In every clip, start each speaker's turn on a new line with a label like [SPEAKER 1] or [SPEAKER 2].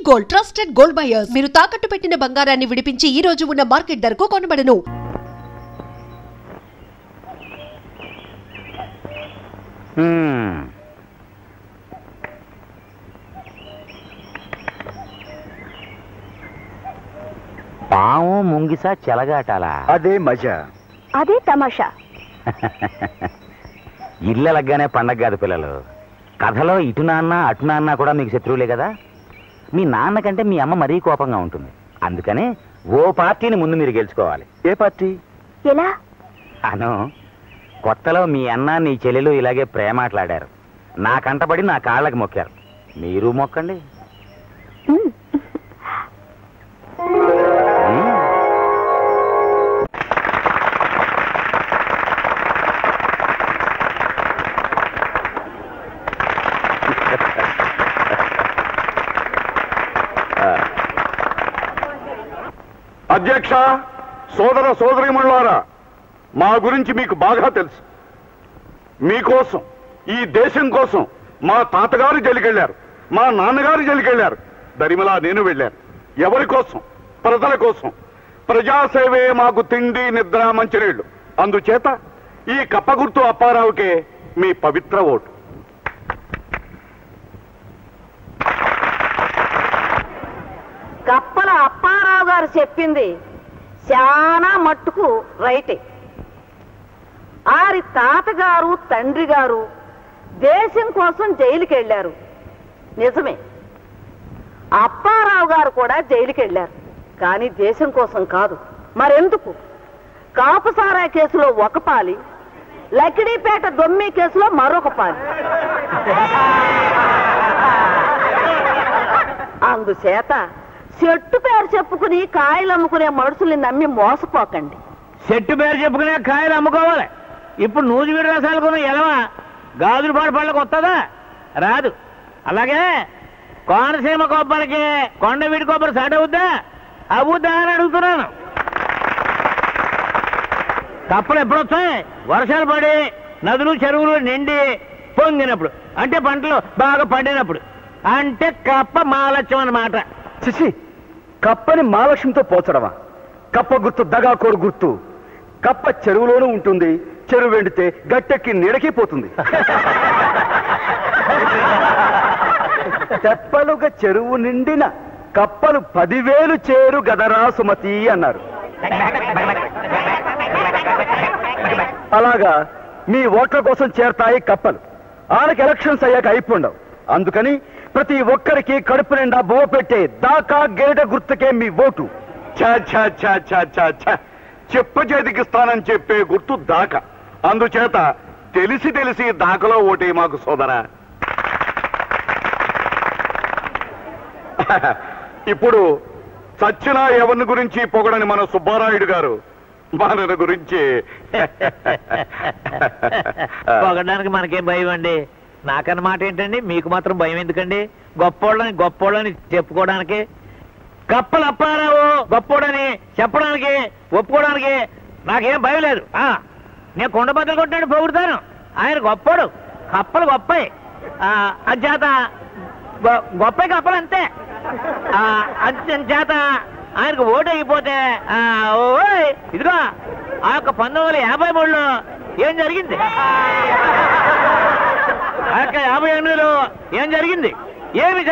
[SPEAKER 1] Gold, trusted gold buyers. మీరు తాకట్టు పెట్టిన బంగారాన్ని విడిపించి ఈ రోజు ఉన్న మార్కెట్ ధరకు కొనబడను.
[SPEAKER 2] పాము ముంగిసా చెలగాటాలా?
[SPEAKER 3] అదే మజా,
[SPEAKER 4] అదే తమాషా.
[SPEAKER 2] ఇళ్ళలగ్గానే పండగ కాదు పిల్లలు. కథలో ఇటు నాన్న అటు నాన్న కూడా మీకు శత్రువులే కదా. మీ నాన్న కంటే మీ అమ్మ మరీ కోపంగా ఉంటుంది. అందుకని ఓ పార్టీని ముందు మీరు గెలుచుకోవాలి.
[SPEAKER 3] ఏ పార్టీ?
[SPEAKER 4] ఎలా?
[SPEAKER 2] అను, కొత్తలో మీ అన్న నీ చెల్లెలు ఇలాగే ప్రేమాట్లాడారు. నా కంటపడి నా కాళ్ళకి మొక్కారు. మీరు మొక్కండి.
[SPEAKER 5] అధ్యక్ష, సోదర సోదరీమణులారా, మా గురించి మీకు బాగా తెలుసు. మీకోసం, ఈ దేశం కోసం మా తాతగారు జైలుకెళ్లారు, మా నాన్నగారు జైలుకెళ్లారు, దరిమలా నేను వెళ్ళాను. ఎవరి కోసం? ప్రజల కోసం. ప్రజాసేవే మాకు తిండి, నిద్ర, మంచినీళ్లు. అందుచేత ఈ కప్పగుర్తు అప్పారావుకే మీ పవిత్ర ఓటు.
[SPEAKER 6] కప్పల అప్పారావు గారు చెప్పింది చాలా మట్టుకు రైటే. ఆరి తాతగారు తండ్రి గారు దేశం కోసం జైలుకి వెళ్ళారు, నిజమే. అప్పారావు గారు కూడా జైలుకి వెళ్ళారు, కానీ దేశం కోసం కాదు. మరెందుకు? కాపుసారా కేసులో ఒక పాలి, లకిడీపేట దొమ్మి కేసులో మరొక పాలి. అందుచేత చెట్టు పేరు చెప్పుకుని కాయలు అమ్ముకునే మనుషుల్ని నమ్మి మోసపోకండి.
[SPEAKER 7] చెట్టు పేరు చెప్పుకునే కాయలు అమ్ముకోవాలి. ఇప్పుడు నూజివీడు రసాలు కొన్న ఎలవా గాజులపాడు పళ్ళకు వస్తుందా? రాదు. అలాగే కోనసీమ కొబ్బరికి కొండవీడి కొబ్బరి సాటవుద్దా? అవుద్దా అని అడుగుతున్నాను. కప్పలు ఎప్పుడు వస్తాయి? వర్షాలు పడి నదులు చెరువులు నిండి పొంగినప్పుడు, అంటే పంటలు బాగా పండినప్పుడు. అంటే కప్ప మాలత్యం అన్నమాట.
[SPEAKER 3] చిచి, కప్పని మహాలక్ష్మితో పోచడమా? కప్ప గుర్తు దగాకోరు గుర్తు. కప్ప చెరువులోనూ ఉంటుంది, చెరువు వెండితే గట్టెక్కి నీడకిపోతుంది. తెప్పలుగా చెరువు నిండిన కప్పలు 10,000 చేరు గదరా సుమతి అన్నారు. అలాగా మీ ఓట్ల కోసం చేరతాయి కప్పలు. వాళ్ళకి ఎలక్షన్స్ అయ్యాక అయిపోండవు. అందుకని ప్రతి ఒక్కరికి కడుపు నిండా బువ్వ పెట్టే దాకా గేట గుర్తుకే మీ ఓటు.
[SPEAKER 5] చెప్ప చేతికిస్తానని చెప్పే గుర్తు దాకా. అందుచేత తెలిసి తెలిసి దాకలో ఓటే మాకు సోదరా. ఇప్పుడు చచ్చిన ఎవరిని గురించి పొగడని మన సుబ్బారాయుడు గారు మన గురించి
[SPEAKER 7] పొగడానికి మనకేం భయం అండి? నాకన్నమాట ఏంటండి, మీకు మాత్రం భయం ఎందుకండి? గొప్పోళ్ళని చెప్పుకోవడానికి. కప్పలు అప్పారావు గొప్పోడని చెప్పడానికి, ఒప్పుకోవడానికి నాకేం భయం లేదు. నేను కొండ బద్దలు కొట్టినాడు పొగుడుతాను. ఆయన గొప్పోడు, కప్పలు గొప్పయి. అంచేత గొప్ప కప్పలు అంతే. అంచేత ఆయనకు ఓటు అయిపోతే ఇదిగో ఆ యొక్క 1953లో ఏం జరిగింది, ఆ యొక్క 58లో ఏం జరిగింది, ఏమి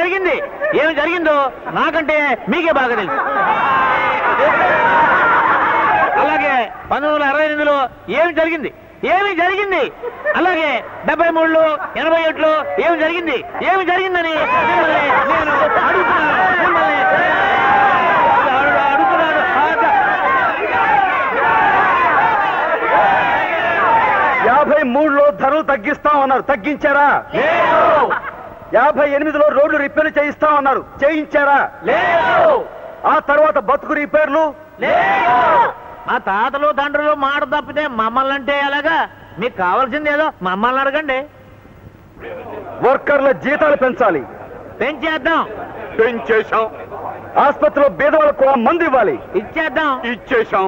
[SPEAKER 7] జరిగిందో నాకంటే మీకే బాగా తెలుసు. అలాగే 1968లో ఏమి జరిగింది, అలాగే 73లో 87లో ఏమి జరిగిందని నేను అడుగుతున్నాను.
[SPEAKER 3] 53లో ధరలు తగ్గిస్తామన్నారు, తగ్గించారా? 58లో రోడ్లు రిపేర్లు చేయిస్తామన్నారు, చేయించారా? ఆ తర్వాత బతుకు రిపేర్లు.
[SPEAKER 7] మా తాతలు తండ్రులు మాట తప్పితే మమ్మల్ని అంటే ఎలాగా? మీకు కావాల్సింది ఏదో మమ్మల్ని అడగండి.
[SPEAKER 3] వర్కర్ల జీతాలు పెంచాలి.
[SPEAKER 5] పెంచేశాం.
[SPEAKER 3] ఆసుపత్రిలో పేదవాళ్ళకు కూడా మందు ఇవ్వాలి.
[SPEAKER 5] ఇచ్చేశాం.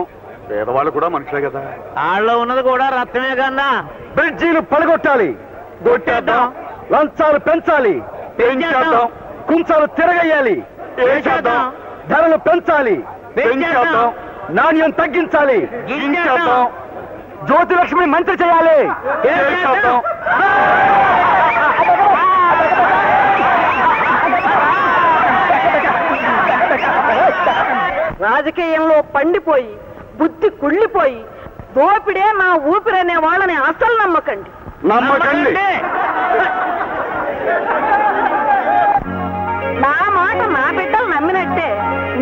[SPEAKER 5] పేదవాళ్ళు కూడా మనుషులే కదా.
[SPEAKER 7] వాళ్ళలో ఉన్నది కూడా రక్తమే కన్నా.
[SPEAKER 3] బ్రిడ్జీలు పడగొట్టాలి.
[SPEAKER 5] కొట్టేద్దాం.
[SPEAKER 3] లంచాలు పెంచాలి.
[SPEAKER 5] పెంచేద్దాం.
[SPEAKER 3] కుంచాలు తిరగేయాలి.
[SPEAKER 5] ఏం చేద్దాం?
[SPEAKER 3] ధరలు పెంచాలి,
[SPEAKER 5] పెంచేద్దాం.
[SPEAKER 3] నాణ్యం తగ్గించాలి,
[SPEAKER 5] గించేద్దాం.
[SPEAKER 3] జ్యోతిలక్ష్మి మంత్రి చేయాలి.
[SPEAKER 5] చేసేద్దాం.
[SPEAKER 6] రాజకీయంలో పండిపోయి బుద్ధి కుళ్ళిపోయి దోపిడే నా ఊపిరనే వాళ్ళని అసలు నమ్మకండి.
[SPEAKER 5] నమ్మకండి.
[SPEAKER 6] నా మాట నా బిడ్డలు నమ్మినట్టే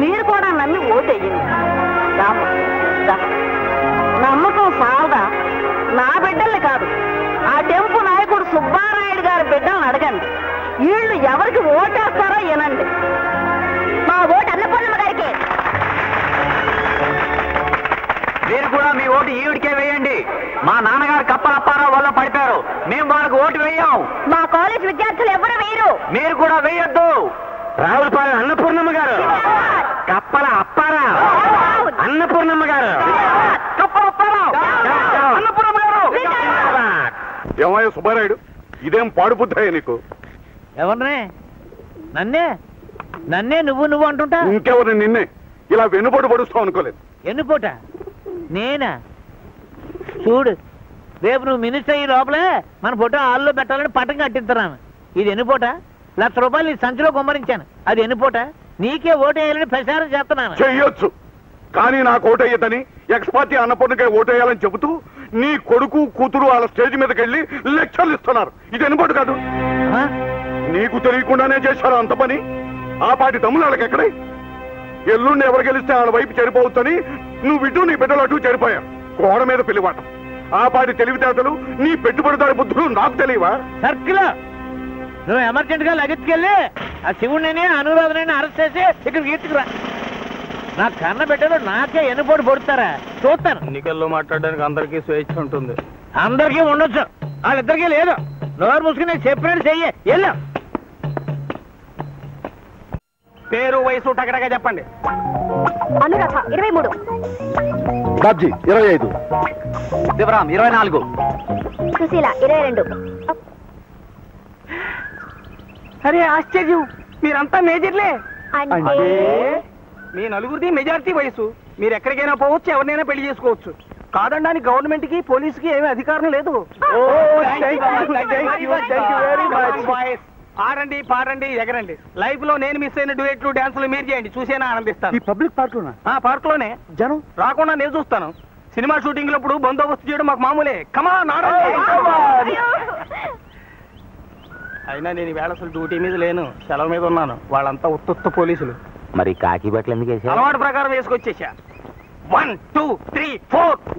[SPEAKER 6] మీరు కూడా నమ్మి ఓటెయ్యండి. నమ్మకం సాలదా? నా బిడ్డల్ని కాదు, ఆ టెంపు నాయకుడు సుబ్బారాయుడు గారి బిడ్డల్ని అడగండి. వీళ్ళు ఎవరికి ఓటేస్తారో వినండి.
[SPEAKER 4] మా ఓటు అన్నపూర్ణమ్మ గారికి.
[SPEAKER 7] మీరు కూడా మీ ఓటు ఈవిడికే వేయండి. మా నాన్నగారు కప్పల అప్పారావు వల్ల పడిపోయారు, మేము వాళ్ళకి ఓటు వేయం.
[SPEAKER 4] మా కాలేజ్ విద్యార్థులు ఎవరు వేయరు.
[SPEAKER 7] మీరు కూడా వేయొద్దు.
[SPEAKER 2] రావులపాలెం అన్నపూర్ణమ్మ గారు, కప్పల అప్పారావు, అన్నపూర్ణమ్మ గారు,
[SPEAKER 5] ఏమయ్య సుబ్బారాయుడు, ఇదేం పాడుబుద్ధాయ నీకు?
[SPEAKER 7] ఎవరినే? నన్నే నన్నే నువ్వు అంటుంటా.
[SPEAKER 5] ఇంకెవరు నిన్నే ఇలా వెన్నుపోటు పడుస్తావు అనుకోలేదు.
[SPEAKER 7] ఎన్నుపోట నేనా? చూడు, రేపు నువ్వు మినిస్టర్ అయ్యి లోపలే మన ఫోటో హాల్లో పెట్టాలని పట్టం కట్టిస్తున్నాను. ఇది ఎన్నుపోట? ₹1,00,000 నీ సంచిలో గుమ్మరించాను. అది ఎన్నుపోట? నీకే ఓటు వేయాలని ప్రచారం చేస్తున్నాను.
[SPEAKER 5] చెయ్యొచ్చు, కానీ నాకు ఓటేయద్దని ఎక్స్ పార్టీ అన్నపూర్ణకే ఓటేయాలని చెబుతూ నీ కొడుకు కూతురు వాళ్ళ స్టేజ్ మీదకి వెళ్ళి లెక్చర్లు ఇస్తున్నారు. ఇది ఎన్నుపోటు కాదు.
[SPEAKER 7] ఆ?
[SPEAKER 5] నీకు తెలియకుండానే చేశారు అంత పని. ఆ పాటి తమ్ముళ్ళు వాళ్ళకి ఎక్కడే? ఎల్లుండి ఎవరు గెలిస్తే వాళ్ళ వైపు చెడిపోవచ్చని నువ్వు ఇటు నీ బిడ్డలు అటు చెడిపోయారు. గోడ మీద పిలివాట. ఆ పాటి తెలివితేటలు నీ పెట్టుబడిదారి బుద్ధులు నాకు తెలియవా?
[SPEAKER 7] సర్కిల్ నువ్వు ఎమర్జెంట్ గా లగెత్తుకెళ్ళి ఆ శివుడిని అనురాధనని అరెస్ట్ చేసి ఇక్కడికి ఈడ్చుకురా. నా కన్న బిడ్డలు నాకే ఎన్నుపోటు పొడుతారా చూస్తాను.
[SPEAKER 3] ఎన్నికల్లో మాట్లాడడానికి అందరికీ స్వేచ్ఛ ఉంటుంది.
[SPEAKER 7] అందరికీ ఉండొచ్చు, వాళ్ళిద్దరికీ లేదు. నోరు మూసుకుని నేను చెప్పినట్టు చెయ్యి. వెళ్ళు.
[SPEAKER 3] పేరు వయసు టకటగా చెప్పండి.
[SPEAKER 4] అనురాధ 23.
[SPEAKER 3] బాబ్జీ 25.
[SPEAKER 2] శివరాం 24.
[SPEAKER 4] సుశీల 22.
[SPEAKER 3] అరే ఆశ్చర్యం, మీరంతా మేజర్లే.
[SPEAKER 4] అంటే
[SPEAKER 3] మీ నలుగురిది మెజారిటీ వయసు. మీరు ఎక్కడికైనా పోవచ్చు, ఎవరినైనా పెళ్లి చేసుకోవచ్చు. కాదనడానికి గవర్నమెంట్ కి పోలీసుకి ఏమీ అధికారం లేదు. ఆడండి, పాడండి, ఎగరండి. లైఫ్ లో నేను మిస్ అయిన డ్యూయెట్లు, డాన్సులు మీరు చేయండి, చూసేనా ఆనందిస్తాను. పబ్లిక్ పార్క్ లోనా? పార్క్ లోనే. జనం రాకుండా నేను చూస్తాను. సినిమా షూటింగ్ లప్పుడు బందోబస్తు చేయడం మాకు మామూలే. కమాన్ ఆడండి. అయినా నేను ఈవేళ అసలు డ్యూటీ మీద లేను, సెలవు మీద ఉన్నాను. వాళ్ళంతా ఉత్తుత్త పోలీసులు.
[SPEAKER 2] మరి కాకి బట్టలు ఎందుకు వేసారు?
[SPEAKER 3] అలవాటు ప్రకారం వేసుకొచ్చేసా. 1 2 3 4